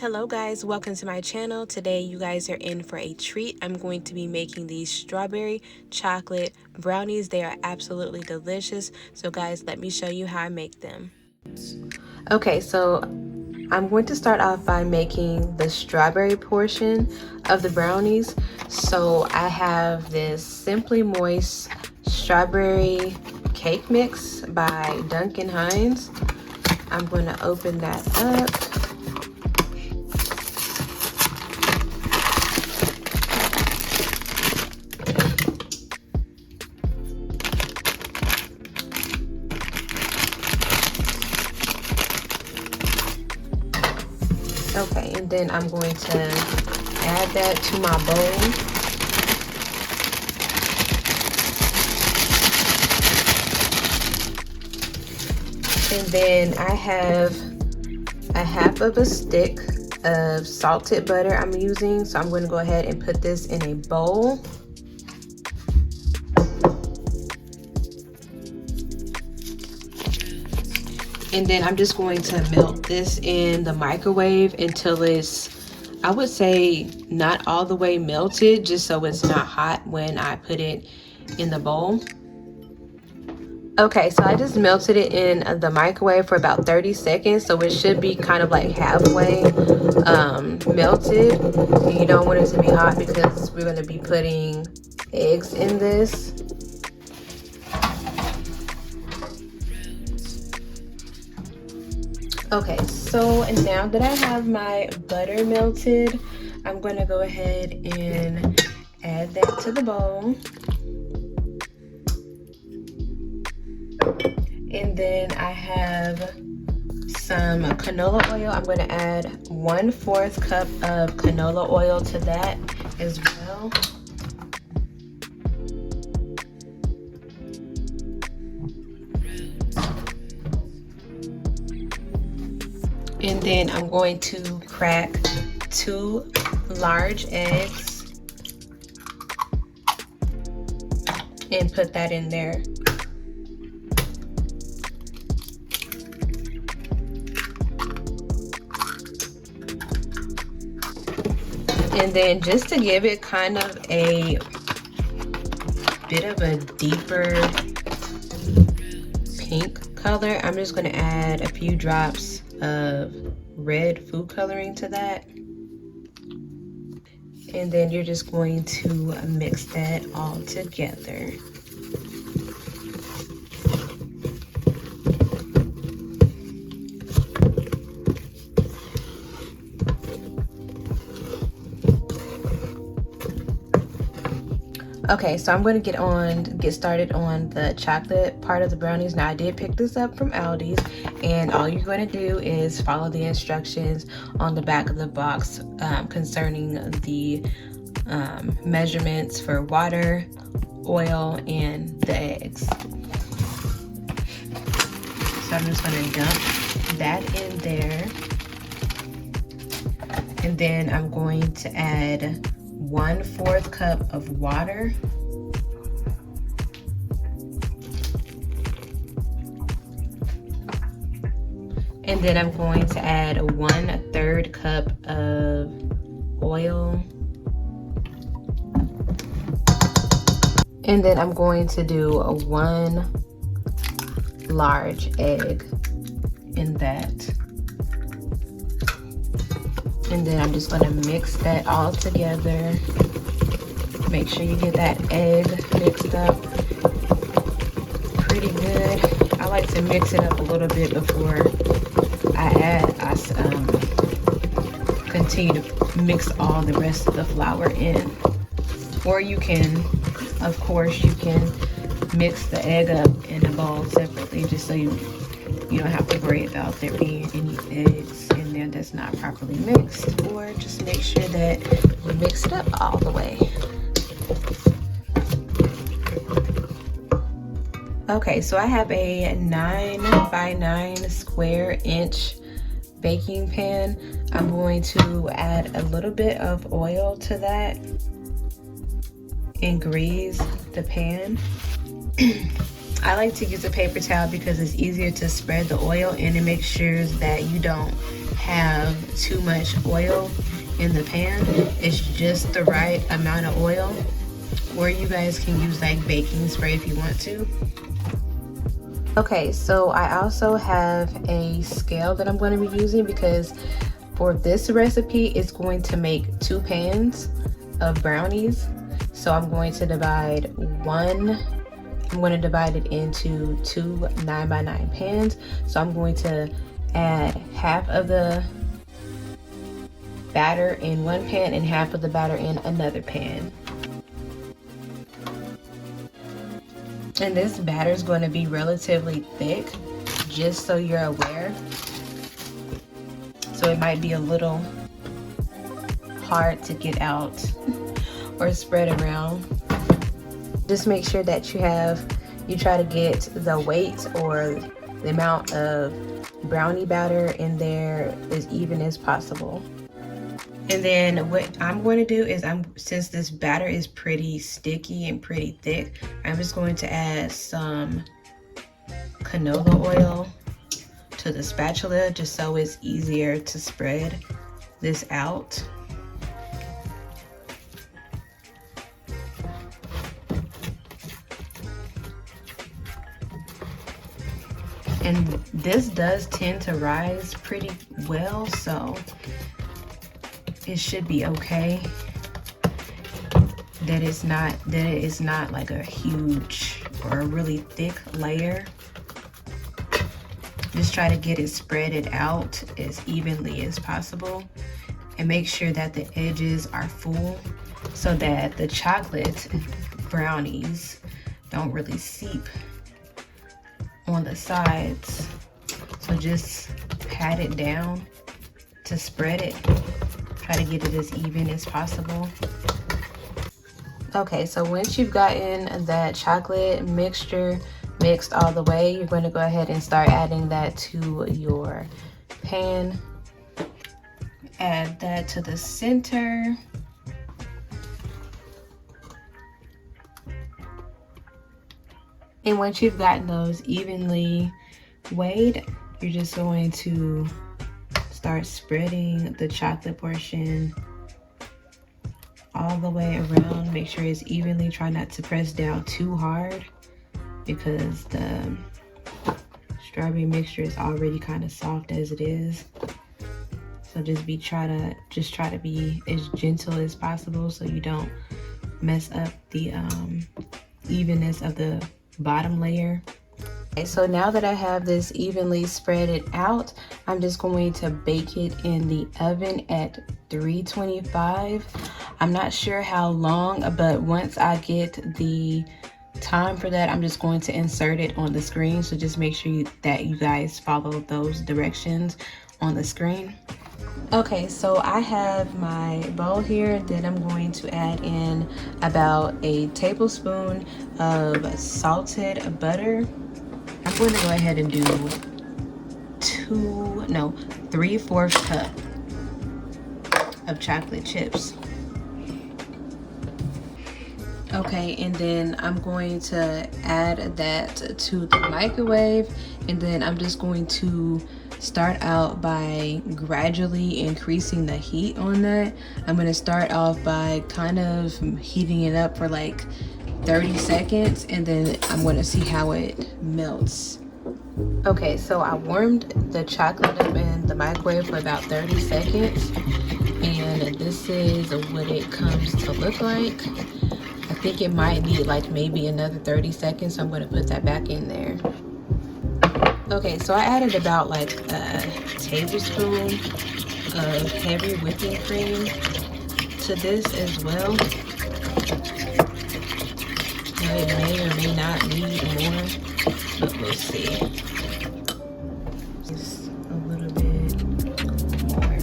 Hello guys, welcome to my channel. Today you guys are in for a treat. I'm going to be making these strawberry chocolate brownies. They are absolutely delicious. So guys, let me show you how I make them. Okay, so I'm going to start off by making the strawberry portion of the brownies. So I have this Simply Moist strawberry cake mix by Duncan Hines. I'm going to open that up. Okay, and then I'm going to add that to my bowl. And then I have a half of a stick of salted butter I'm using. So I'm going to go ahead and put this in a bowl. And then I'm just going to melt this in the microwave until it's, I would say, not all the way melted, just so it's not hot when I put it in the bowl. Okay, so I just melted it in the microwave for about 30 seconds, so it should be kind of like halfway melted. You don't want it to be hot because we're going to be putting eggs in this. Okay, so now that I have my butter melted, I'm going to go ahead and add that to the bowl. And then I have some canola oil. I'm going to add 1/4 cup of canola oil to that as well. And then I'm going to crack 2 large eggs and put that in there. And then just to give it kind of a bit of a deeper pink color, I'm just going to add a few drops of red food coloring to that. And then you're just going to mix that all together. Okay, so I'm going to get started on the chocolate part of the brownies. Now I did pick this up from Aldi's, and all you're going to do is follow the instructions on the back of the box concerning the measurements for water, oil, and the eggs. So I'm just going to dump that in there, and then I'm going to add 1/4 cup of water. And then I'm going to add 1/3 cup of oil. And then I'm going to do 1 large egg in that. And then I'm just going to mix that all together. Make sure you get that egg mixed up pretty good. I like to mix it up a little bit before I continue to mix all the rest of the flour in. Or you can, of course, you can mix the egg up in a bowl separately, just so you don't have to worry about there being any eggs in there that's not properly mixed. Or just make sure that you mix it up all the way. Okay, so I have a 9 by 9 square inch baking pan. I'm going to add a little bit of oil to that and grease the pan. I like to use a paper towel because it's easier to spread the oil, and it makes sure that you don't have too much oil in the pan. It's just the right amount of oil. Or you guys can use like baking spray if you want to. Okay, so I also have a scale that I'm going to be using because for this recipe it's going to make 2 pans of brownies. So I'm going to divide it into 2 9x9 pans. So I'm going to add half of the batter in one pan and half of the batter in another pan. And this batter is going to be relatively thick, just so you're aware. So it might be a little hard to get out or spread around. Just make sure that you try to get the weight or the amount of brownie batter in there as even as possible. And then what I'm going to do is, since this batter is pretty sticky and pretty thick, I'm just going to add some canola oil to the spatula just so it's easier to spread this out. And this does tend to rise pretty well, so it should be okay. That it is not like a huge or a really thick layer. Just try to get it spreaded out as evenly as possible, and make sure that the edges are full so that the chocolate brownies don't really seep on the sides. So just pat it down to spread it. Try to get it as even as possible. Okay, so once you've gotten that chocolate mixture mixed all the way, you're going to go ahead and start adding that to your pan. Add that to the center. And once you've gotten those evenly weighed, you're just going to start spreading the chocolate portion all the way around. Make sure it's evenly. Try not to press down too hard because the strawberry mixture is already kind of soft as it is. So just try to be as gentle as possible so you don't mess up the evenness of the bottom layer. Okay, so now that I have this evenly spread it out, I'm just going to bake it in the oven at 325. I'm not sure how long, but once I get the time for that, I'm just going to insert it on the screen. So just make sure that you guys follow those directions on the screen. Okay, so I have my bowl here. Then I'm going to add in about a tablespoon of salted butter. I'm going to go ahead and do 3/4 cup of chocolate chips. Okay, and then I'm going to add that to the microwave, and then I'm just going to start out by gradually increasing the heat on that. I'm going to start off by kind of heating it up for like 30 seconds, and then I'm going to see how it melts. Okay, so I warmed the chocolate up in the microwave for about 30 seconds, and this is what it comes to look like. I think it might need like maybe another 30 seconds, so I'm going to put that back in there. Okay, so I added about like a tablespoon of heavy whipping cream to this as well. Now it may or may not need more, but we'll see. Just a little bit more.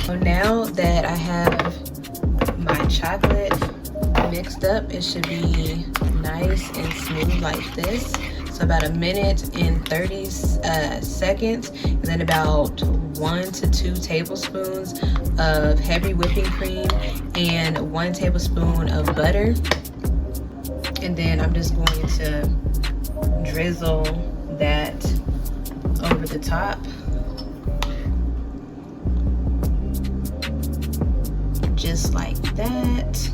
So now that I have my chocolate mixed up, it should be nice and smooth like this. So about 1:30 seconds, and then about 1 to 2 tablespoons of heavy whipping cream and 1 tablespoon of butter. And then I'm just going to drizzle that over the top. Just like that.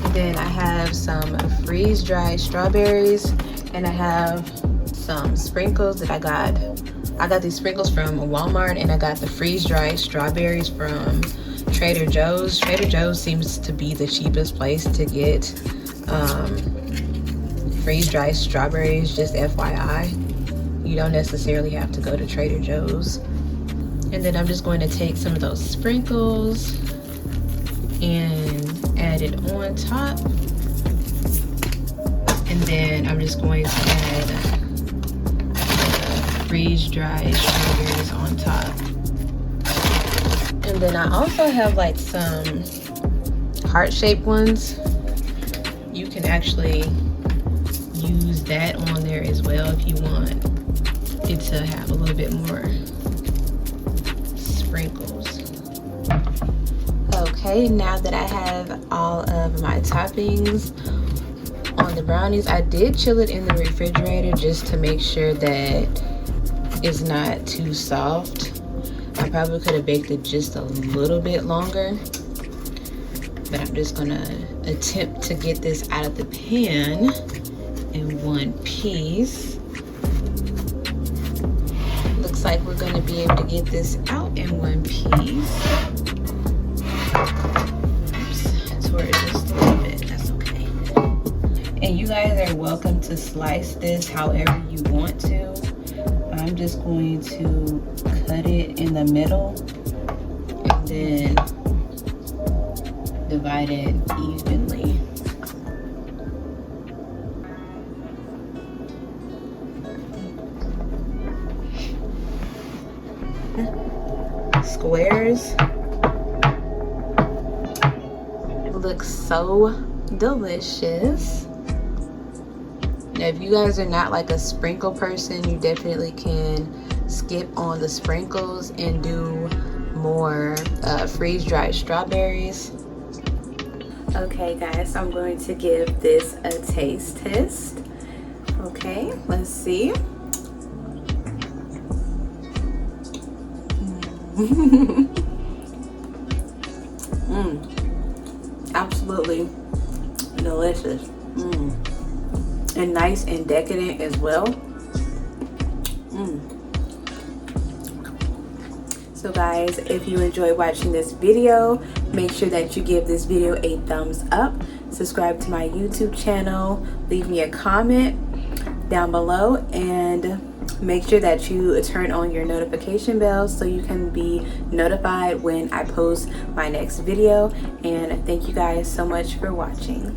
And then I have some freeze-dried strawberries, and I have some sprinkles that I got these sprinkles from Walmart, and I got the freeze-dried strawberries from Trader Joe's. Trader Joe's seems to be the cheapest place to get freeze-dried strawberries, just FYI. You don't necessarily have to go to Trader Joe's. And then I'm just going to take some of those sprinkles and add it on top. And then I'm just going to add freeze-dried strawberries on top. And then I also have like some heart-shaped ones. You can actually use that on there as well if you want it to have a little bit more sprinkles. Okay, now that I have all of my toppings on the brownies, I did chill it in the refrigerator just to make sure that it's not too soft. I probably could have baked it just a little bit longer, but I'm just gonna attempt to get this out of the pan in one piece. Looks like we're gonna be able to get this out in one piece. Oops, I tore it just a little bit, that's okay. And you guys are welcome to slice this however you want to. I'm just going to cut it in the middle and then divide it evenly. Squares. Looks so delicious. Now, if you guys are not like a sprinkle person, you definitely can skip on the sprinkles and do more freeze-dried strawberries. Okay guys, so I'm going to give this a taste test. Okay, let's see. Absolutely delicious. And nice and decadent as well. So guys, if you enjoy watching this video, make sure that you give this video a thumbs up, subscribe to my YouTube channel, leave me a comment down below, and make sure that you turn on your notification bell so you can be notified when I post my next video. And thank you guys so much for watching.